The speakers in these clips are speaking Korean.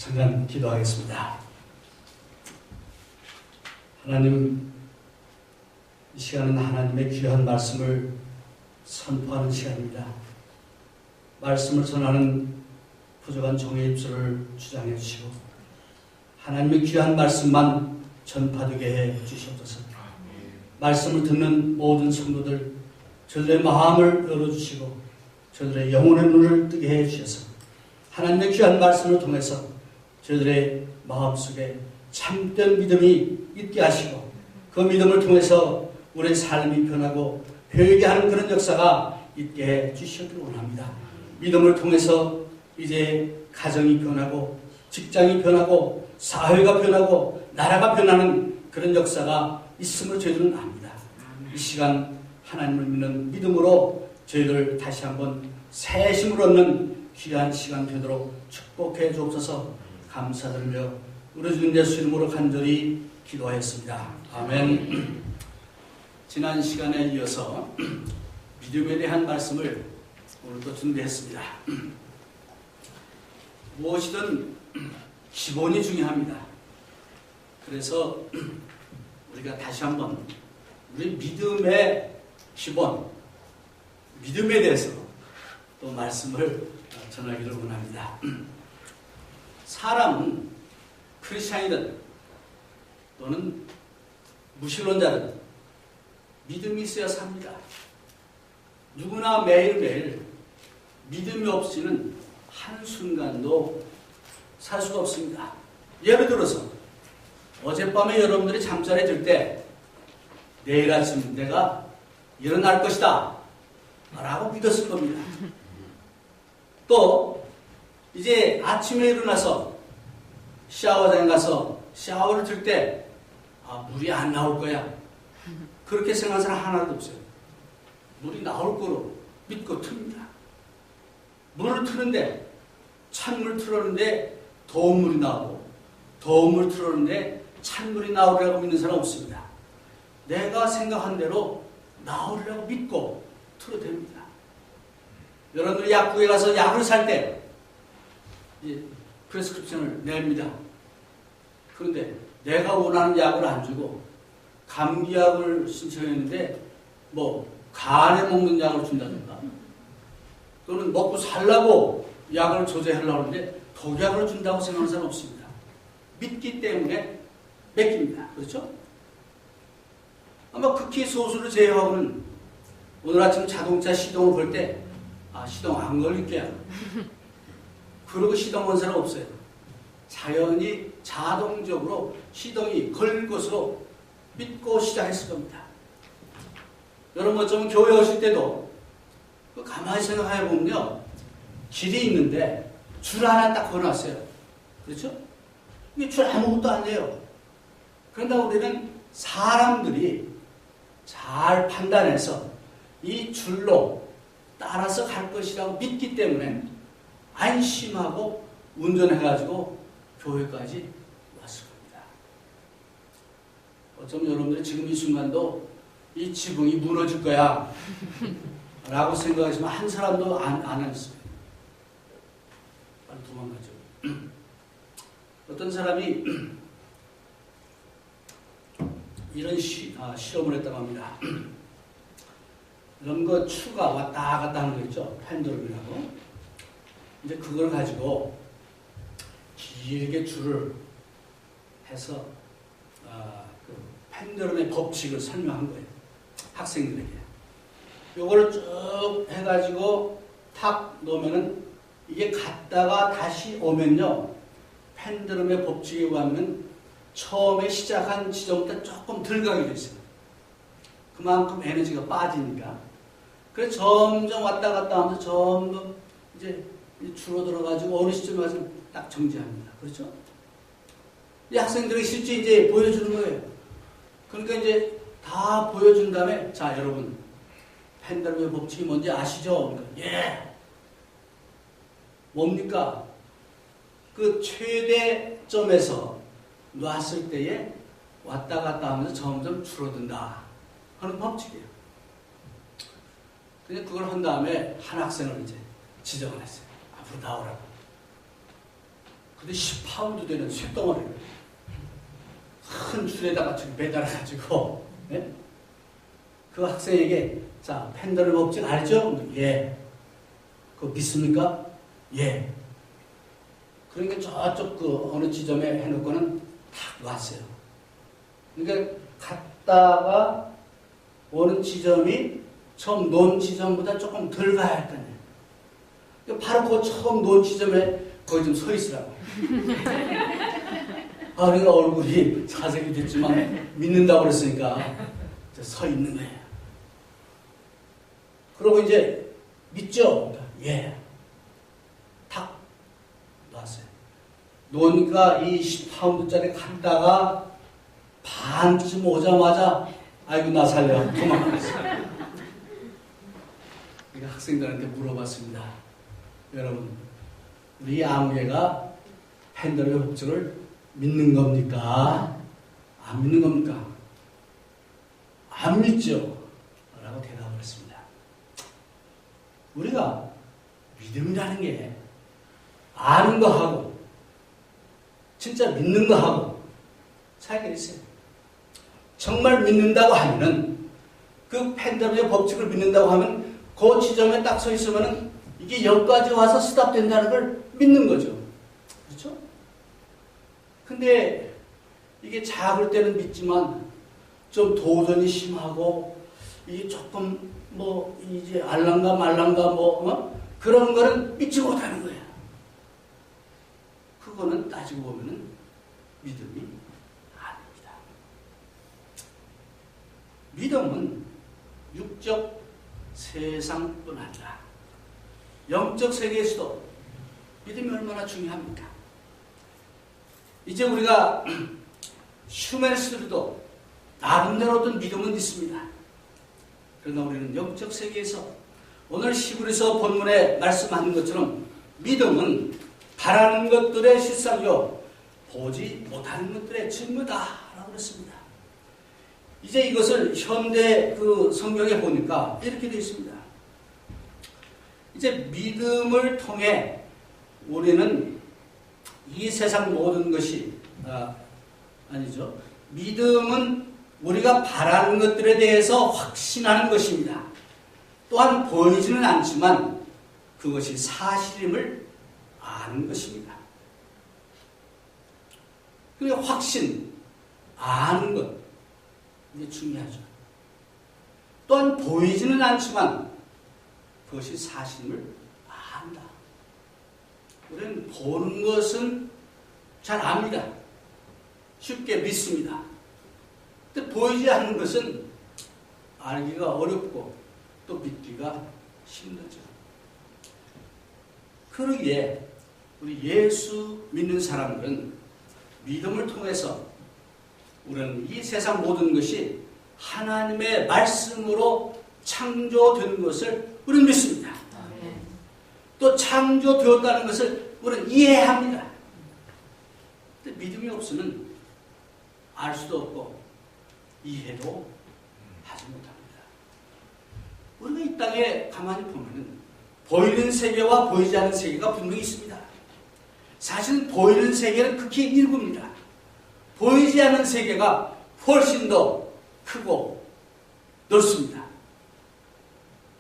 잠깐 기도하겠습니다. 하나님, 이 시간은 하나님의 귀한 말씀을 선포하는 시간입니다. 말씀을 전하는 부족한 종의 입술을 주장해 주시고 하나님의 귀한 말씀만 전파되게 해 주시옵소서. 말씀을 듣는 모든 성도들 저들의 마음을 열어주시고 저들의 영혼의 눈을 뜨게 해 주셔서 하나님의 귀한 말씀을 통해서 저들의 마음속에 참된 믿음이 있게 하시고 그 믿음을 통해서 우리의 삶이 변하고 회개하는 그런 역사가 있게 해 주시기를 원합니다. 믿음을 통해서 이제 가정이 변하고 직장이 변하고 사회가 변하고 나라가 변하는 그런 역사가 있음을 저희들은 압니다. 이 시간 하나님을 믿는 믿음으로 저희들 다시 한번 새 힘을 얻는 귀한 시간 되도록 축복해 주옵소서. 감사드리며 우리 주님 예수 이름으로 간절히 기도하였습니다. 아멘. 지난 시간에 이어서 믿음에 대한 말씀을 오늘도 준비했습니다. 무엇이든 기본이 중요합니다. 그래서 우리가 다시 한번 우리 믿음의 기본, 믿음에 대해서 또 말씀을 전하기를 원합니다. 사람은 크리스찬이든 또는 무신론자든 믿음이 있어야 삽니다. 누구나 매일매일 믿음이 없이는 한순간도 살 수가 없습니다. 예를 들어서 어젯밤에 여러분들이 잠자리에 들 때 내일 아침 내가 일어날 것이다 라고 믿었을 겁니다. 또 이제 아침에 일어나서 샤워장에 가서 샤워를 들 때 물이 안 나올 거야 그렇게 생각하는 사람 하나도 없어요. 물이 나올 거로 믿고 틉니다. 물을 트는데 찬물 틀었는데 더운 물이 나오고 더운 물 틀었는데 찬물이 나오리라고 믿는 사람 없습니다. 내가 생각한 대로 나오리라고 믿고 틀어댑니다. 여러분들이 약국에 가서 약을 살 때 프레스크립션을 냅니다. 그런데 내가 원하는 약을 안 주고 감기약을 신청했는데 간에 먹는 약을 준다든가 또는 먹고 살라고 약을 조제하려고 하는데 독약을 준다고 생각하는 사람 없습니다. 믿기 때문에 맡깁니다. 그렇죠? 아마 극히 소수를 제외하고는 오늘 아침 자동차 시동을 걸 때 시동 안 걸릴 거야 그러고 시동 건 사람 없어요. 자연히 자동적으로 시동이 걸릴 것으로 믿고 시작했을 겁니다. 여러분 어쩌면 교회 오실 때도 가만히 생각해 보면요, 길이 있는데 줄 하나 딱 걸어놨어요. 그렇죠? 이게 줄 아무것도 안 돼요. 그런데 우리는 사람들이 잘 판단해서 이 줄로 따라서 갈 것이라고 믿기 때문에 안심하고 운전해가지고 교회까지 왔을 겁니다. 어쩌면 여러분들이 지금 이 순간도 이 지붕이 무너질 거야 라고 생각하시면 한 사람도 안 했어요. 빨리 도망가죠. 어떤 사람이 이런 실험을 했다고 합니다. 이런 거 추가 왔다 갔다 하는 거 있죠. 펜더룸이라고. 이제 그걸 가지고 길게 줄을 해서 그 펜더룸의 법칙을 설명한 거예요. 학생들에게. 요거를 쭉 해가지고 탁 놓으면은 이게 갔다가 다시 오면요. 펜더룸의 법칙에 의하면 처음에 시작한 지점보다 조금 덜 가게 됐어요. 그만큼 에너지가 빠지니까. 그래서 점점 왔다 갔다 하면서 점점 이제 줄어들어가지고 어느 시점에 가서 딱 정지합니다. 그렇죠? 이 학생들이 실제 이제 보여주는 거예요. 그러니까 이제 다 보여준 다음에 자, 여러분 펜더룸의 법칙이 뭔지 아시죠? 그러니까, 예. 뭡니까? 그 최대점에서 놨을 때에 왔다 갔다 하면서 점점 줄어든다 하는 법칙이에요. 근데 그걸 한 다음에 한 학생을 이제 지정을 했어요. 앞으로 나오라고. 근데 10파운드 되는 쇳덩어리를 큰 줄에다가 매달아가지고, 네? 그 학생에게, 자, 펜더럴 법칙 알죠? 예. 그거 믿습니까? 예. 그러니까 저쪽 그 어느 지점에 해놓고는 탁 왔어요. 그러니까 갔다가 오는 지점이 처음 논 지점보다 조금 덜 가야 할 거네. 바로 그 처음 논 지점에 거기 좀 서 있으라고. 아, 그러니까 얼굴이 자색이 됐지만 믿는다고 그랬으니까 서 있는 거예요. 그러고 이제 믿죠? 그러니까 예. 탁 놨어요. 놓으니까 이 10파운드짜리 갔다가 반쯤 오자마자 아이고 나 살려 도망갔어요. 그러니까 학생들한테 물어봤습니다. 여러분, 우리 아무개가 펜더럴 법칙을 믿는 겁니까? 안 믿는 겁니까? 안 믿죠? 라고 대답을 했습니다. 우리가 믿음이라는 게 아는 거 하고 진짜 믿는 거 하고 차이가 있어요. 정말 믿는다고 하면은 그 펜더럴의 법칙을 믿는다고 하면 그 지점에 딱 서 있으면은 이게 여기까지 와서 스탑된다는 걸 믿는 거죠. 그렇죠? 근데 이게 작을 때는 믿지만 좀 도전이 심하고 이게 조금 뭐 이제 알랑가 말랑가 뭐 그런 거는 믿지 못하는 거예요. 그거는 따지고 보면은 믿음이 아닙니다. 믿음은 육적 세상뿐 아니라 영적 세계에서도 믿음이 얼마나 중요합니까? 이제 우리가 휴메니스트들도 나름대로 어떤 믿음은 있습니다. 그러나 우리는 영적 세계에서 오늘 히브리서 본문에 말씀하는 것처럼 믿음은 바라는 것들의 실상이요 보지 못하는 것들의 증거다라고 그랬습니다. 이제 이것을 현대 그 성경에 보니까 이렇게 되어 있습니다. 이제 믿음을 통해 우리는 이 세상 모든 것이 아니죠. 믿음은 우리가 바라는 것들에 대해서 확신하는 것입니다. 또한 보이지는 않지만 그것이 사실임을 아는 것입니다. 그리고 확신, 아는 것, 이게 중요하죠. 또한 보이지는 않지만 그것이 사실임을 안다. 우리는 보는 것은 잘 압니다. 쉽게 믿습니다. 근데 보이지 않는 것은 알기가 어렵고 또 믿기가 힘들죠. 그러기에 우리 예수 믿는 사람들은 믿음을 통해서 우리는 이 세상 모든 것이 하나님의 말씀으로 창조된 것을 우리는 믿습니다. 또 창조되었다는 것을 우리는 이해합니다. 근데 믿음이 없으면 알 수도 없고 이해도 하지 못합니다. 우리가 이 땅에 가만히 보면 보이는 세계와 보이지 않는 세계가 분명히 있습니다. 사실 보이는 세계는 극히 일부입니다. 보이지 않는 세계가 훨씬 더 크고 넓습니다.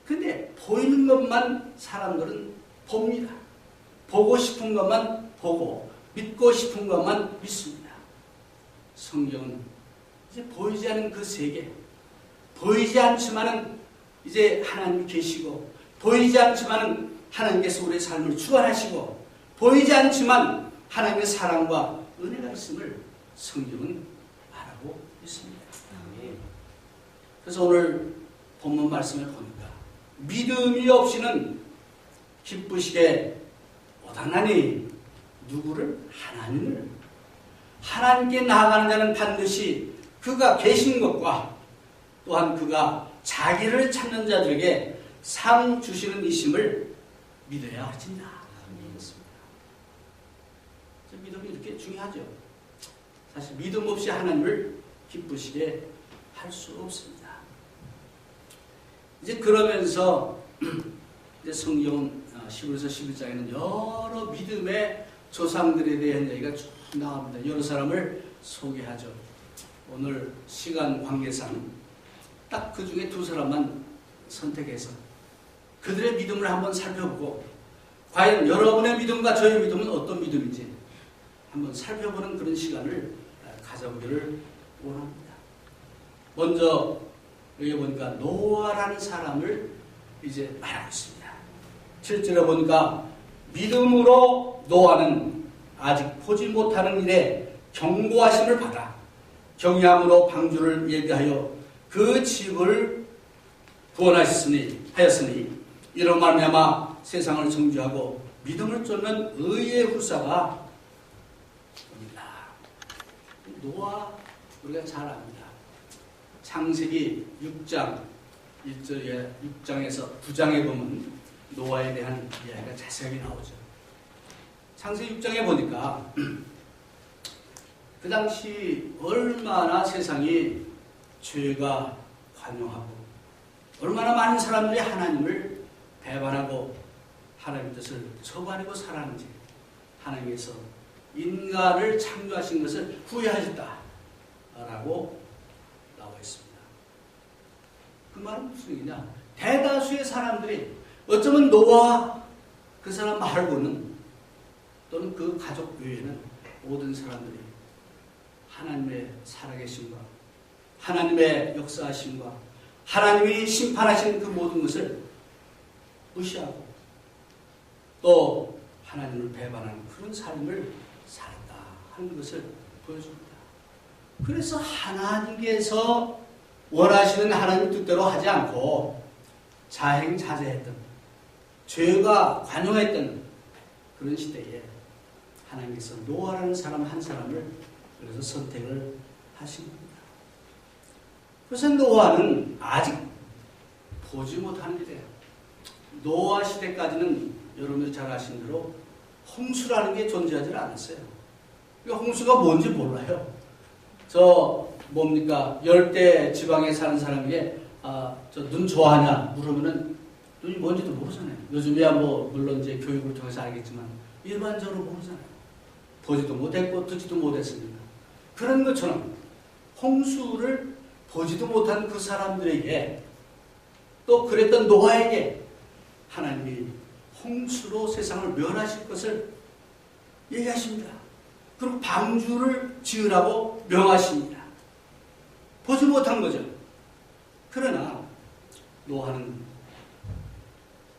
근데 보이는 것만 사람들은 봅니다. 보고 싶은 것만 보고 믿고 싶은 것만 믿습니다. 성경은 이제 보이지 않는 그 세계, 보이지 않지만은 이제 하나님이 계시고, 보이지 않지만은 하나님께서 우리의 삶을 주관하시고, 보이지 않지만 하나님의 사랑과 은혜가 있음을 성경은 말하고 있습니다. 그래서 오늘 본문 말씀을 보니까 믿음이 없이는 기쁘시게 못하나니 누구를? 하나님을. 하나님께 나아가는 자는 반드시 그가 계신 것과 또한 그가 자기를 찾는 자들에게 상 주시는 이심을 믿어야 하신다. 믿음이 이렇게 중요하죠. 사실 믿음 없이 하나님을 기쁘시게 할 수 없습니다. 이제 그러면서 이제 성경 11서 11장에는 여러 믿음의 조상들에 대한 얘기가 쭉 나옵니다. 여러 사람을 소개하죠. 오늘 시간 관계상 딱 그 중에 두 사람만 선택해서 그들의 믿음을 한번 살펴보고 과연 여러분의 믿음과 저의 믿음은 어떤 믿음인지 한번 살펴보는 그런 시간을 가져보기를 원합니다. 먼저 여기 보니까 노아라는 사람을 이제 말하고 있습니다. 7절에 보니까 믿음으로 노아는 아직 보지 못하는 일에 경고하심을 받아 경외함으로 방주를 예비하여 그 집을 구원하였으니 이런 말미암아 세상을 정죄하고 믿음을 쫓는 의의 후사가 됩니다. 노아 우리가 잘 압니다. 창세기 6장 1절에 6장에서 9장에 보면 노아에 대한 이야기가 자세하게 나오죠. 창세기 6장에 보니까 그 당시 얼마나 세상이 죄가 관용하고 얼마나 많은 사람들이 하나님을 배반하고 하나님의 뜻을 저버리고 살았는지 하나님께서 인간을 창조하신 것을 후회하셨다라고 나와 있습니다. 그 말은 무슨 얘기냐? 대다수의 사람들이 어쩌면 노아 그 사람 말고는 또는 그 가족 외에는 모든 사람들이 하나님의 살아계심과 하나님의 역사하심과 하나님이 심판하신 그 모든 것을 무시하고 또 하나님을 배반하는 그런 삶을 살았다 하는 것을 보여줍니다. 그래서 하나님께서 원하시는 하나님 뜻대로 하지 않고 자행자제했던 죄가 관용했던 그런 시대에 하나님께서 노아라는 사람 한 사람을 그래서 선택을 하신 겁니다. 그래서 노아는 아직 보지 못하는 일이에요. 노아 시대까지는 여러분들 잘 아시는 대로 홍수라는 게 존재하지 않았어요. 홍수가 뭔지 몰라요. 저 뭡니까 열대 지방에 사는 사람에게 저 눈 좋아하냐 물으면은 눈이 뭔지도 모르잖아요. 요즘이야 뭐 물론 이제 교육을 통해서 알겠지만 일반적으로 모르잖아요. 보지도 못했고 듣지도 못했으니까. 그런 것처럼 홍수를 보지도 못한 그 사람들에게 또 그랬던 노아에게 하나님이 홍수로 세상을 멸하실 것을 얘기하십니다. 그리고 방주를 지으라고 명하십니다. 보지 못한 거죠. 그러나 노아는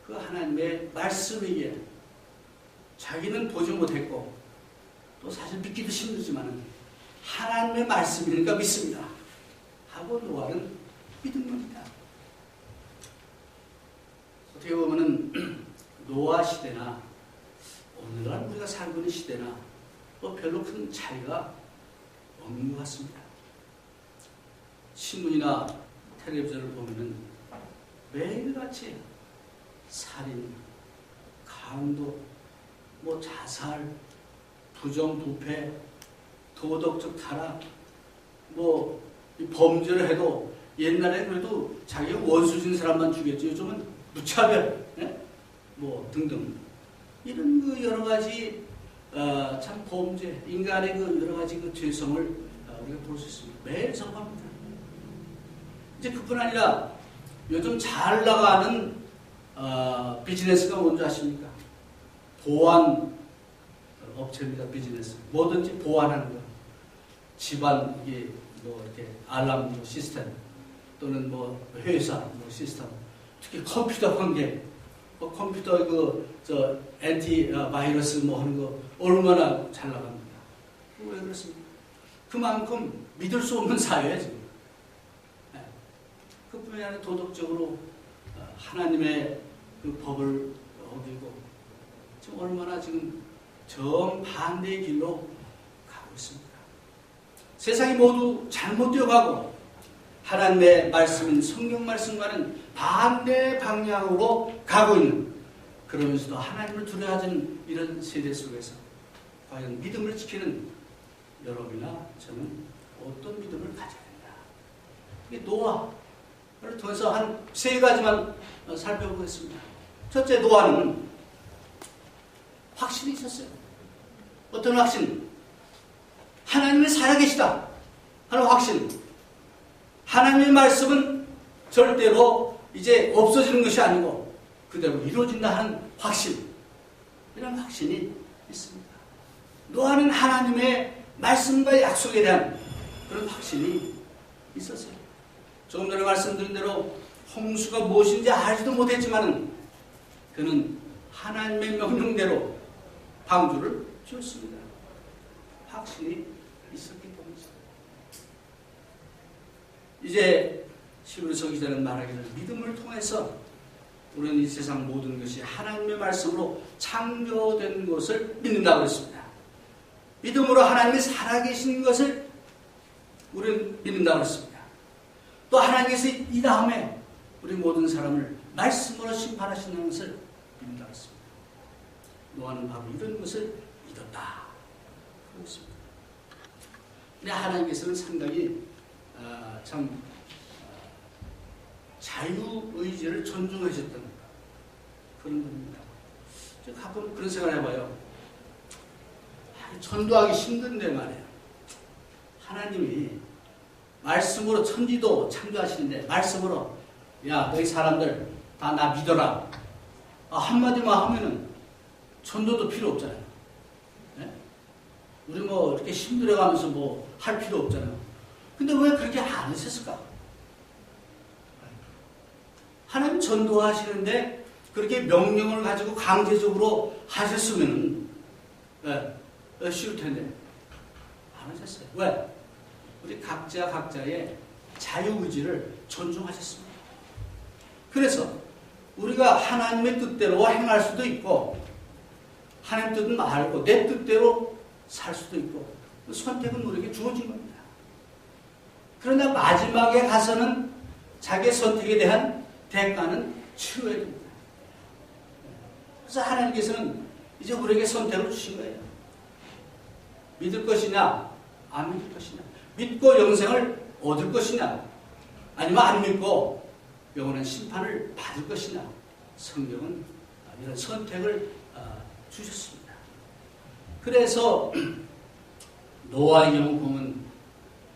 그 하나님의 말씀이기에 자기는 보지 못했고 또 사실 믿기도 힘들지만 하나님의 말씀이니까 믿습니다. 하고 노아는 믿은 겁니다. 어떻게 보면은 노아 시대나 오늘날 우리가 살고 있는 시대나 뭐 별로 큰 차이가 없는 것 같습니다. 신문이나 텔레비전을 보면은 매일같이 살인, 강도, 뭐 자살, 부정부패, 도덕적 타락, 뭐 범죄를 해도 옛날에 그래도 자기가 원수진 사람만 죽였지 요즘은 무차별, 뭐 등등 이런 그 여러 가지 참 범죄, 인간의 그 여러 가지 그 죄성을 우리가 볼 수 있습니다. 매일 접합니다. 이제 그뿐 아니라 요즘 잘 나가는 비즈니스가 뭔지 아십니까? 보안 업체입니다. 비즈니스. 뭐든지 보안하는 거. 집안 이게 뭐 이렇게 알람 시스템 또는 뭐 회사 뭐 시스템. 특히 컴퓨터 관계. 컴퓨터 저 엔티 바이러스 뭐 하는 거 얼마나 잘 나갑니다. 왜 그렇습니까? 그만큼 믿을 수 없는 사회예요 지금. 그뿐이 아니라 도덕적으로 하나님의 그 법을 어기고 지금 얼마나 지금 정반대의 길로 가고 있습니다. 세상이 모두 잘못되어 가고 하나님의 말씀인 성경 말씀과는 반대 방향으로 가고 있는 그러면서도 하나님을 두려워하는 이런 세대 속에서 과연 믿음을 지키는 여러분이나 저는 어떤 믿음을 가져야 된다. 이게 노아를 통해서 한 세 가지만 살펴보겠습니다. 첫째, 노아는 확신이 있었어요. 어떤 확신? 하나님이 살아계시다 하는 확신. 하나님의 말씀은 절대로 이제 없어지는 것이 아니고 그대로 이루어진다 하는 확신. 이런 확신이 있습니다. 노아는 하나님의 말씀과 약속에 대한 그런 확신이 있었어요. 조금 전에 말씀드린 대로 홍수가 무엇인지 알지도 못했지만 그는 하나님의 명령대로 방주를 지었습니다. 확신이 있었기 때문이죠. 이제 히브리서 기자는 말하기를 믿음을 통해서 우리는 이 세상 모든 것이 하나님의 말씀으로 창조된 것을 믿는다고 했습니다. 믿음으로 하나님이 살아계신 것을 우리는 믿는다고 했습니다. 또 하나님께서 이 다음에 우리 모든 사람을 말씀으로 심판하시는 것을 믿는다고 했습니다. 노아는 바로 이런 것을 믿었다. 그렇습니다. 근데 하나님께서는 상당히 참 자유의지를 존중하셨던 그런 분입니다. 가끔 그런 생각을 해봐요. 전도하기 힘든데 말이에요. 하나님이 말씀으로 천지도 창조하시는데 말씀으로 야 너희 사람들 다 나 믿어라. 한마디만 하면은 전도도 필요 없잖아요. 네? 우리 뭐 이렇게 힘들어가면서 뭐 할 필요 없잖아요. 근데 왜 그렇게 안 하셨을까? 하나님 전도하시는데 그렇게 명령을 가지고 강제적으로 하셨으면 쉬울 텐데 안 하셨어요. 왜? 우리 각자의 자유의지를 존중하셨습니다. 그래서 우리가 하나님의 뜻대로 행할 수도 있고 하나님 뜻은 말고 내 뜻대로 살 수도 있고 선택은 우리에게 주어진 겁니다. 그러나 마지막에 가서는 자기의 선택에 대한 대가는 치러야 됩니다. 그래서 하나님께서는 이제 우리에게 선택을 주신 거예요. 믿을 것이냐 안 믿을 것이냐, 믿고 영생을 얻을 것이냐 아니면 안 믿고 영원한 심판을 받을 것이냐, 성경은 이런 선택을 주셨습니다. 그래서 노아의 경우 보면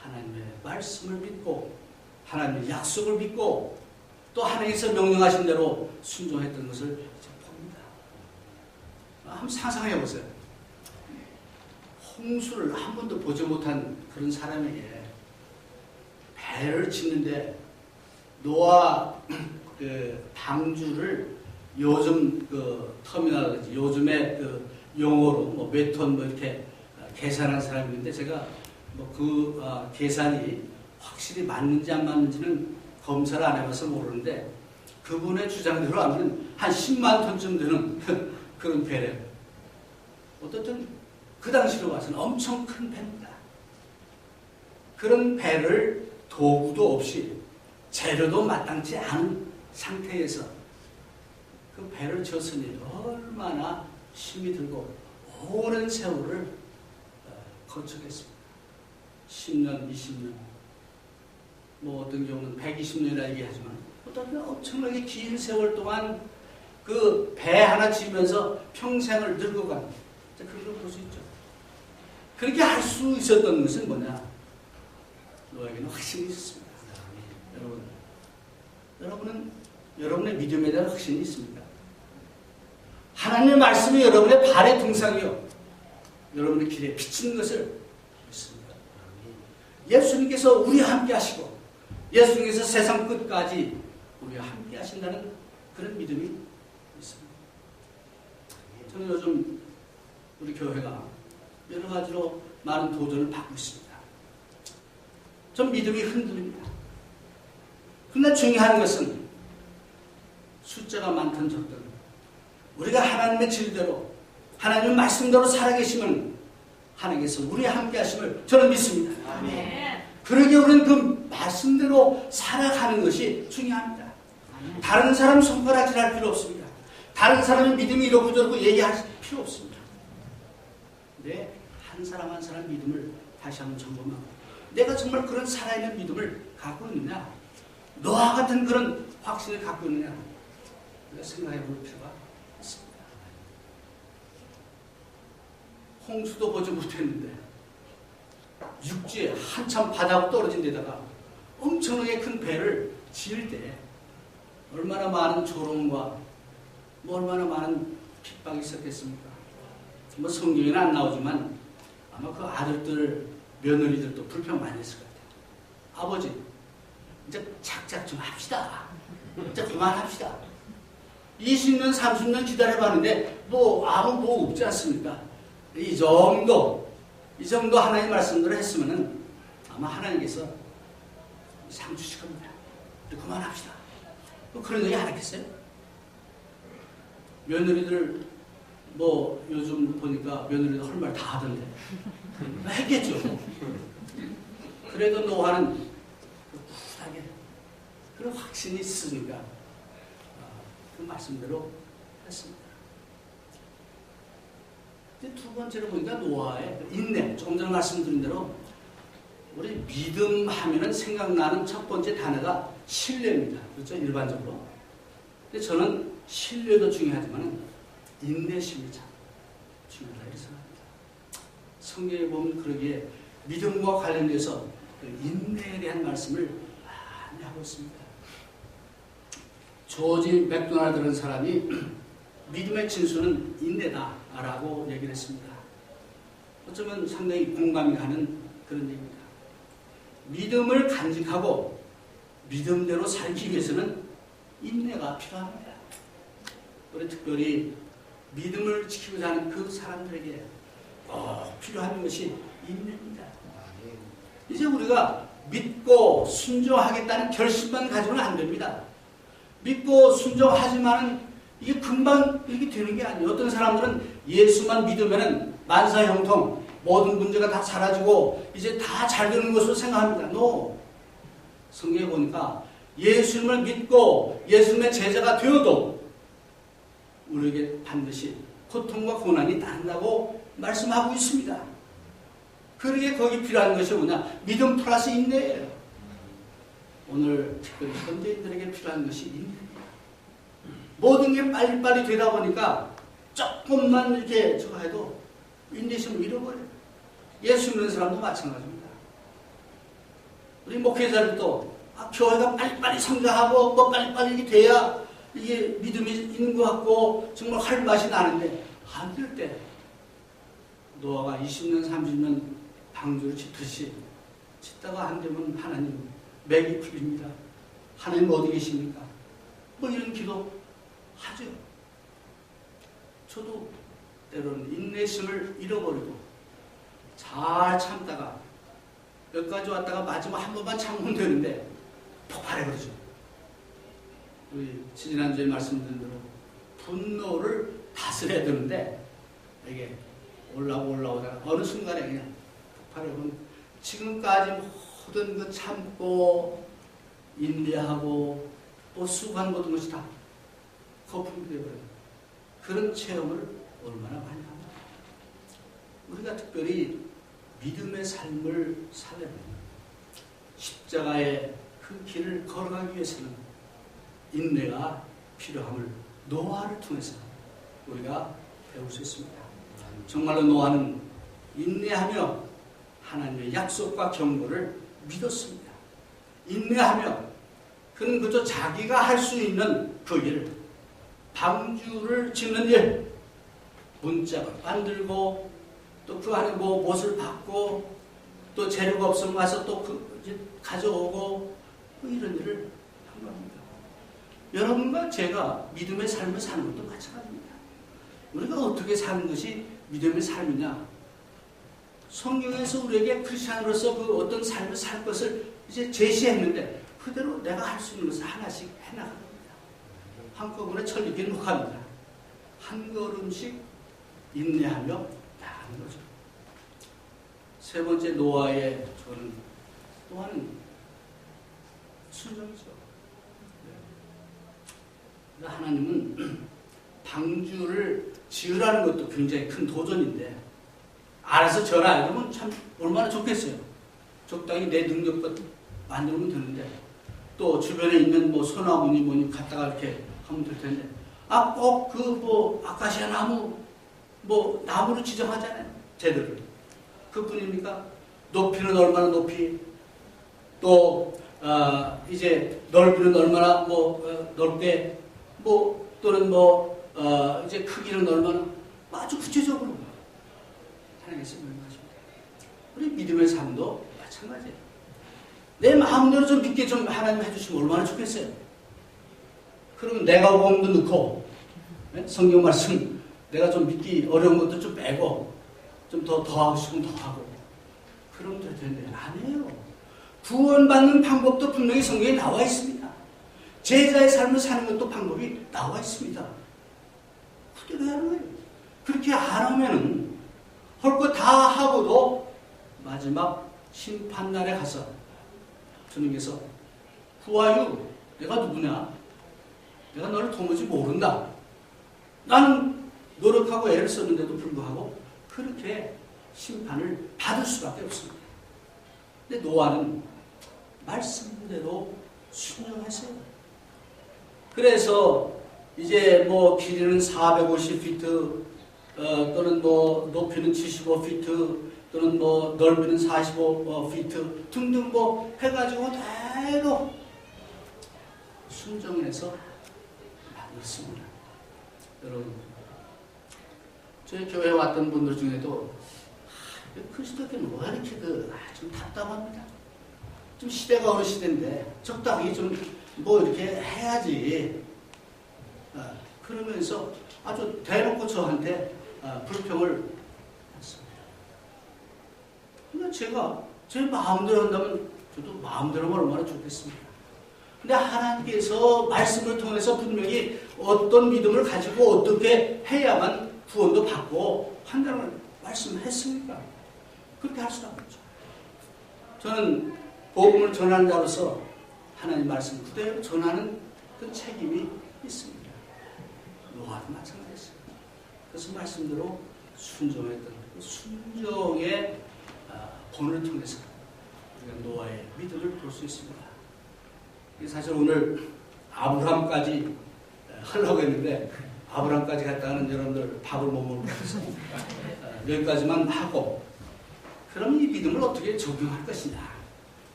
하나님의 말씀을 믿고 하나님의 약속을 믿고 또 하나님께서 명령하신 대로 순종했던 것을 봅니다. 한번 상상해 보세요. 홍수를 한 번도 보지 못한 그런 사람에게 배를 짓는데 노아 그 방주를 요즘 그 터미널 요즘에 그 용어로 뭐 몇 톤 뭐 이렇게 계산한 사람이 있는데 제가 뭐 그 계산이 확실히 맞는지 안 맞는지는 검사를 안 해봐서 모르는데 그분의 주장대로 하면 한 10만 톤쯤 되는 그런 배래요. 어떻든 그 당시로 봐서는 엄청 큰 배입니다. 그런 배를 도구도 없이 재료도 마땅치 않은 상태에서 그 배를 졌으니 얼마나 힘이 들고 오랜 세월을 거쳐겠습니다. 10년, 20년, 뭐 어떤 경우는 120년이라 얘기하지만 어떤 엄청나게 긴 세월 동안 그 배 하나 지면서 평생을 늙어간 그런 걸 볼 수 있죠. 그렇게 할 수 있었던 것은 뭐냐? 노아에게는 확신이 있었습니다. 여러분은 여러분의 믿음에 대한 확신이 있습니다. 하나님의 말씀이 여러분의 발의 등상이요 여러분의 길에 비치는 것을 믿습니다. 예수님께서 우리와 함께 하시고 예수님께서 세상 끝까지 우리와 함께 하신다는 그런 믿음이 있습니다. 저는 요즘 우리 교회가 여러 가지로 많은 도전을 받고 있습니다. 전 믿음이 흔들립니다. 그러나 중요한 것은 숫자가 많든 적든 우리가 하나님의 진리대로 하나님의 말씀대로 살아계시면 하나님께서 우리와 함께 하심을 저는 믿습니다. 아멘. 그러기에 우리는 그 말씀대로 살아가는 것이 중요합니다. 다른 사람 손가락질할 필요 없습니다. 다른 사람의 믿음이 이러고 저러고 얘기할 필요 없습니다. 내 한 사람 한 사람 믿음을 다시 한번 점검하고 내가 정말 그런 살아있는 믿음을 갖고 있느냐, 너와 같은 그런 확신을 갖고 있느냐 우리가 생각해 볼 필요가 있습니다. 홍수도 보지 못했는데 육지에 한참 바다가 떨어진 데다가 엄청나게 큰 배를 지을 때 얼마나 많은 조롱과 얼마나 많은 핍박이 있었겠습니까? 성경에는 안 나오지만 아마 그 아들들, 며느리들도 불평 많이 했을 것 같아요. 아버지, 이제 작작 좀 합시다. 이제 그만합시다. 20년, 30년 기다려봤는데 아무 없지 않습니까? 이 정도 하나님 말씀대로 했으면은 아마 하나님께서 상 주실 겁니다. 그만합시다. 그런 얘기 안 했겠어요? 며느리들 요즘 보니까 며느리들 할 말 다 하던데 했겠죠. 그래도 노아는 쿨하게 그런 확신이 있으니까 그 말씀대로 했습니다. 두 번째로 보니까 노아의 인내. 조금 전에 말씀드린 대로 우리 믿음 하면은 생각나는 첫 번째 단어가 신뢰입니다. 그렇죠? 일반적으로. 근데 저는 신뢰도 중요하지만 인내심이 참 중요하다고 생각합니다. 성경에 보면 그러기에 믿음과 관련돼서 그 인내에 대한 말씀을 많이 하고 있습니다. 조지 맥도날드라는 사람이 믿음의 진수는 인내다라고 얘기를 했습니다. 어쩌면 상당히 공감이 가는 그런 얘기입니다. 믿음을 간직하고 믿음대로 살기 위해서는 인내가 필요합니다. 우리 특별히 믿음을 지키고자 하는 그 사람들에게 꼭 필요한 것이 인내입니다. 이제 우리가 믿고 순종하겠다는 결심만 가지고는 안 됩니다. 믿고 순종하지만은 이게 금방 이렇게 되는 게 아니에요. 어떤 사람들은 예수만 믿으면은 만사형통 모든 문제가 다 사라지고 이제 다 잘 되는 것으로 생각합니다. No. 성경에 보니까 예수님을 믿고 예수님의 제자가 되어도 우리에게 반드시 고통과 고난이 따른다고 말씀하고 있습니다. 그러게 거기 필요한 것이 뭐냐? 믿음 플러스 인내예요. 오늘 특별히 현대인들에게 필요한 것이 인내입니다. 모든 게 빨리빨리 되다 보니까 조금만 이렇게 저거 해도 인내심을 잃어버려요. 예수 믿는 사람도 마찬가지입니다. 우리 목회자들도 교회가 빨리빨리 성장하고 빨리빨리 이렇게 돼야 이게 믿음이 있는 것 같고 정말 할 맛이 나는데 안 될 때 노아가 20년 30년 방주를 짓듯이 짓다가 안 되면 하나님 맥이 풀립니다. 하나님 어디 계십니까? 이런 기도 하죠. 저도 때로는 인내심을 잃어버리고 잘 참다가 여기까지 왔다가 마지막 한 번만 참으면 되는데 폭발해버리죠. 우리 지난주에 말씀드린 대로 분노를 다스려야 되는데 이게 올라오다가 어느 순간에 그냥 폭발해버리면 지금까지 모든 그 참고 인내하고 또 수고한 모든 것이 다 거품이 되어버려요. 그런 체험을 얼마나 많이 합니다. 우리가 특별히 믿음의 삶을 살려면 십자가의 그 길을 걸어가기 위해서는 인내가 필요함을 노아를 통해서 우리가 배울 수 있습니다. 정말로 노아는 인내하며 하나님의 약속과 경고를 믿었습니다. 인내하며 그는 그저 자기가 할 수 있는 그 일, 방주를 짓는 일, 문짝을 만들고 또 그 안에 못을 받고 또 재료가 없으면 와서 또 가져오고 이런 일을 한 겁니다. 여러분과 제가 믿음의 삶을 사는 것도 마찬가지입니다. 우리가 어떻게 사는 것이 믿음의 삶이냐? 성경에서 우리에게 크리스찬으로서 그 어떤 삶을 살 것을 이제 제시했는데 그대로 내가 할 수 있는 것을 하나씩 해나갑니다. 한꺼번에 천리길 못합니다. 한 걸음씩 인내하며 나가는 거죠. 세 번째 노아의 저는 노아는 순종이죠. 하나님은 방주를 지으라는 것도 굉장히 큰 도전인데 알아서 져라 이러면 참 얼마나 좋겠어요. 적당히 내 능력껏 만들면 되는데 또 주변에 있는 소나무니 뭐니 갖다가 이렇게 하면 될 텐데 꼭 아카시아 나무 나무를 지정하잖아요. 제도를. 그뿐입니까? 높이는 얼마나 높이, 또 이제 넓이는 얼마나 넓게, 또는 이제 크기는 얼마나, 아주 구체적으로 하나님께서 명령하십니다. 우리 믿음의 삶도 마찬가지예요. 내 마음대로 좀 믿게 좀 하나님 해주시면 얼마나 좋겠어요. 그러면 내가 보험도 넣고, 성경 말씀 내가 좀 믿기 어려운 것도 좀 빼고, 좀 더 하고 싶으면 더 하고, 그러면 될 텐데 아니에요. 구원받는 방법도 분명히 성경에 나와 있습니다. 제자의 삶을 사는 것도 방법이 나와 있습니다. 그대로 하는 거예요. 그렇게 안 하면은 할 거 다 하고도 마지막 심판날에 가서 주님께서 후아유, 내가 누구냐? 내가 너를 도무지 모른다. 나는 노력하고 애를 썼는데도 불구하고 그렇게 심판을 받을 수밖에 없습니다. 근데 노아는 말씀대로 순종했어요. 그래서 이제 길이는 450피트, 또는 높이는 75피트, 또는 넓이는 45피트 등등 해가지고 대로 순종해서 만났습니다. 여러분, 저희 교회에 왔던 분들 중에도 그리스도교는 뭐 이렇게 좀 답답합니다. 좀 시대가 어느 시대인데 적당히 좀 이렇게 해야지. 그러면서 아주 대놓고 저한테 불평을 했습니다. 근데 제가 제 마음대로 한다면 저도 마음대로만 얼마나 좋겠습니까? 근데 하나님께서 말씀을 통해서 분명히 어떤 믿음을 가지고 어떻게 해야만 구원도 받고 한다는 걸 말씀했습니까? 그렇게 할 수는 없죠. 저는 복음을 전하는 자로서 하나님 말씀 그대로 전하는 그 책임이 있습니다. 노아도 마찬가지였습니다. 그래서 말씀대로 순종했던 그 순종의 본을 통해서 우리가 노아의 믿음을 볼 수 있습니다. 사실 오늘 아브라함까지 하려고 했는데 아브라함까지 갔다가는 여러분들 밥을 못 먹을 것 같아서 여기까지만 하고, 그럼 이 믿음을 어떻게 적용할 것이냐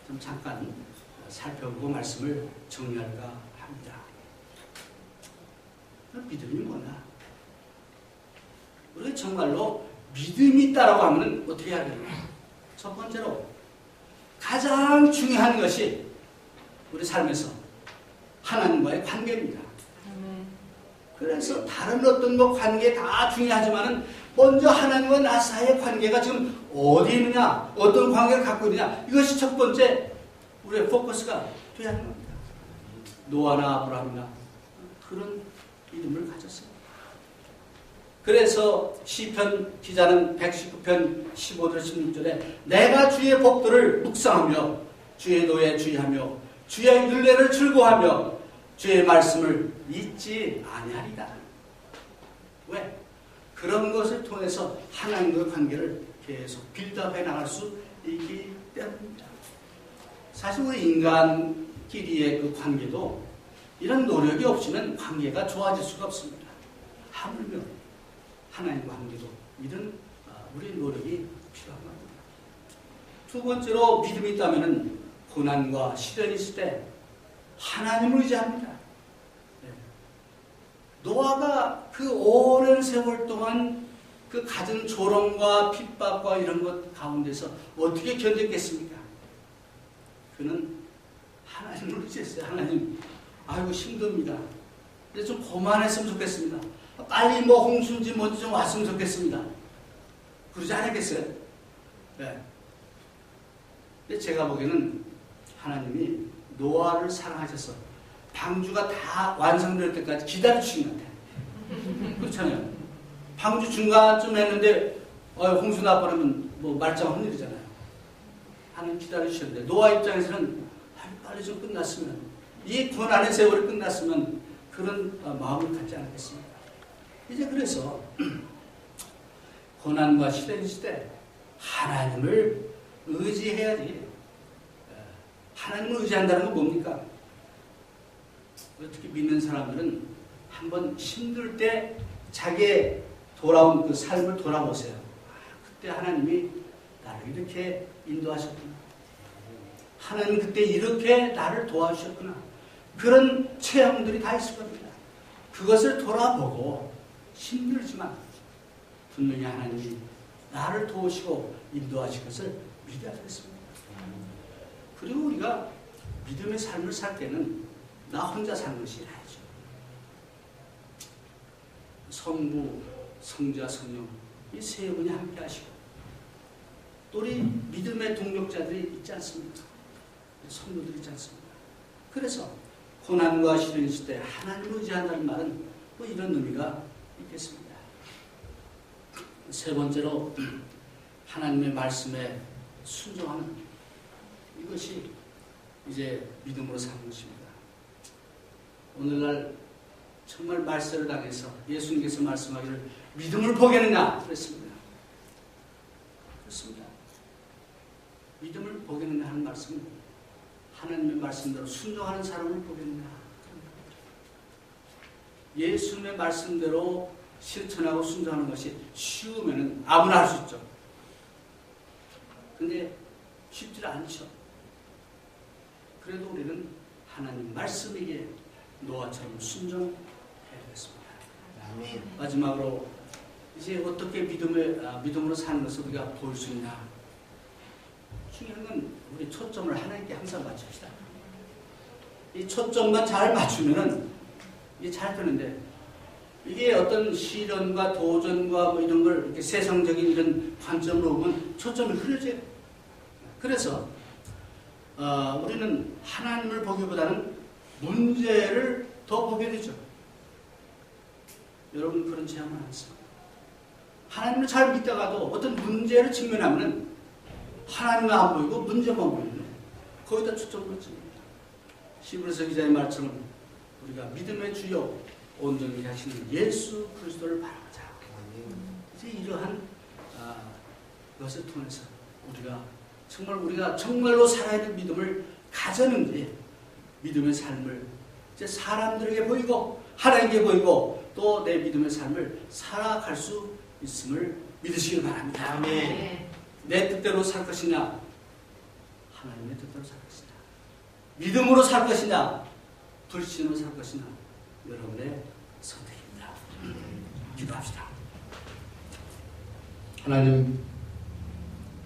좀 잠깐 살펴보고 말씀을 정리할까 합니다. 믿음이 뭐냐? 우리가 정말로 믿음이 있다라고 하면 어떻게 해야 되나? 첫 번째로 가장 중요한 것이 우리 삶에서 하나님과의 관계입니다. 그래서 다른 어떤 관계 다 중요하지만은 먼저 하나님과 나 사이의 관계가 지금 어디 있느냐, 어떤 관계를 갖고 있느냐, 이것이 첫 번째 우리의 포커스가 되어야 하는 겁니다. 노아나 아브라함이나 그런 믿음을 가졌어요. 그래서 시편 기자는 119편 15절 16절에 내가 주의 복들을 묵상하며 주의 노에 주의하며 주의 율례를 즐거워하며 주의 말씀을 잊지 아니하리다. 왜? 그런 것을 통해서 하나님과의 관계를 계속 빌드업해 나갈 수 있기 때문입니다. 사실 우리 인간끼리의 그 관계도 이런 노력이 없이는 관계가 좋아질 수가 없습니다. 하물며 하나님과 관계도 이런 우리 노력이 필요한 겁니다. 두 번째로 믿음이 있다면 고난과 시련이 있을 때 하나님을 의지합니다. 노아가 그 오랜 세월 동안 그 갖은 조롱과 핍박과 이런 것 가운데서 어떻게 견뎠겠습니까? 그는 하나님을 의지했어요. 하나님, 아이고 힘듭니다. 이제 좀 그만했으면 좋겠습니다. 빨리 홍수인지 뭔지 좀 왔으면 좋겠습니다. 그러지 않았겠어요? 네. 근데 제가 보기에는 하나님이 노아를 사랑하셔서 방주가 다 완성될 때까지 기다려주신 것 같아요. 그렇잖아요. 방주 중간쯤 했는데 홍수 나버리면 말짱한 일이잖아요. 하나님 기다려주셨는데 노아 입장에서는 빨리 좀 끝났으면, 이 고난의 세월이 끝났으면 그런 마음을 갖지 않았겠습니까? 이제 그래서 고난과 시련이 있을 때 하나님을 의지해야지. 하나님을 의지한다는 건 뭡니까? 특히 믿는 사람들은 한번 힘들 때 자기의 돌아온 그 삶을 돌아보세요. 그때 하나님이 나를 이렇게 인도하셨구나. 하나님 그때 이렇게 나를 도와주셨구나. 그런 체험들이 다 있을 겁니다. 그것을 돌아보고 힘들지만 분명히 하나님이 나를 도우시고 인도하실 것을 믿어야 되겠습니다. 그리고 우리가 믿음의 삶을 살 때는 나 혼자 사는 것이 아니죠. 성부, 성자, 성령 이 세 분이 함께 하시고 또 우리 믿음의 동력자들이 있지 않습니까? 성도들이 있지 않습니까? 그래서 고난과 시련이 있을 때 하나님을 의지한다는 말은 또 이런 의미가 있겠습니다. 세 번째로 하나님의 말씀에 순종하는 이것이 이제 믿음으로 사는 것입니다. 오늘날 정말 말세를 당해서 예수님께서 말씀하기를 믿음을 보겠느냐 그랬습니다. 그렇습니다. 믿음을 보겠느냐 하는 말씀은 하나님의 말씀대로 순종하는 사람을 보겠느냐. 예수님의 말씀대로 실천하고 순종하는 것이 쉬우면 아무나 할 수 있죠. 근데 쉽지 않죠. 그래도 우리는 하나님 말씀에게 노아처럼 순종해야 되겠습니다. 마지막으로 이제 어떻게 믿음으로 사는 것을 우리가 볼 수 있나. 중요한 건 우리 초점을 하나님께 항상 맞춥시다. 이 초점만 잘 맞추면은 이게 잘 되는데 이게 어떤 시련과 도전과 뭐 이런 걸 이렇게 세상적인 이런 관점으로 보면 초점이 흐려져요. 그래서 우리는 하나님을 보기보다는 문제를 더 보게 되죠. 여러분 그런 체험을 안 했어요? 하나님을 잘 믿다가도 어떤 문제를 직면하면 하나님은 안 보이고 문제만 보이는 거기다 초점을 맞춥니다. 히브리서 기자의 말처럼 우리가 믿음의 주요 온전히 하시는 예수 그리스도를 바라보자. 이제 이러한 것을 통해서 우리가 정말로 살아야 될 믿음을 가졌는지 믿음의 삶을 이제 사람들에게 보이고 하나님께 보이고 또 내 믿음의 삶을 살아갈 수 있음을 믿으시길 바랍니다. 아멘. 내 뜻대로 살 것이냐 하나님의 뜻대로 살 것이냐 믿음으로 살 것이냐 불신으로 살 것이냐 여러분의 선택입니다. 기도합시다. 하나님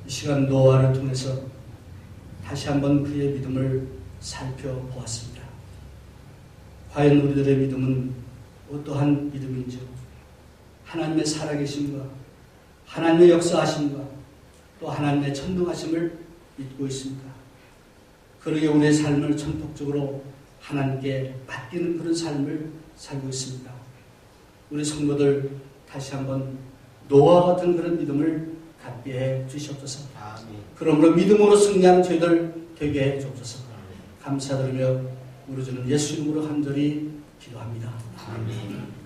이 시간 노아를 통해서 다시 한번 그의 믿음을 살펴보았습니다. 과연 우리들의 믿음은 어떠한 믿음인지요? 하나님의 살아계심과 하나님의 역사하심과 또 하나님의 천능하심을 믿고 있습니다. 그러게 우리의 삶을 전폭적으로 하나님께 맡기는 그런 삶을 살고 있습니다. 우리 성도들 다시 한번 노아와 같은 그런 믿음을 갖게 해 주시옵소서. 그러므로 믿음으로 승리하는 저희들 되게 해 주옵소서. 감사드리며 우리 주는 예수 이름으로 간절히 기도합니다. 아멘.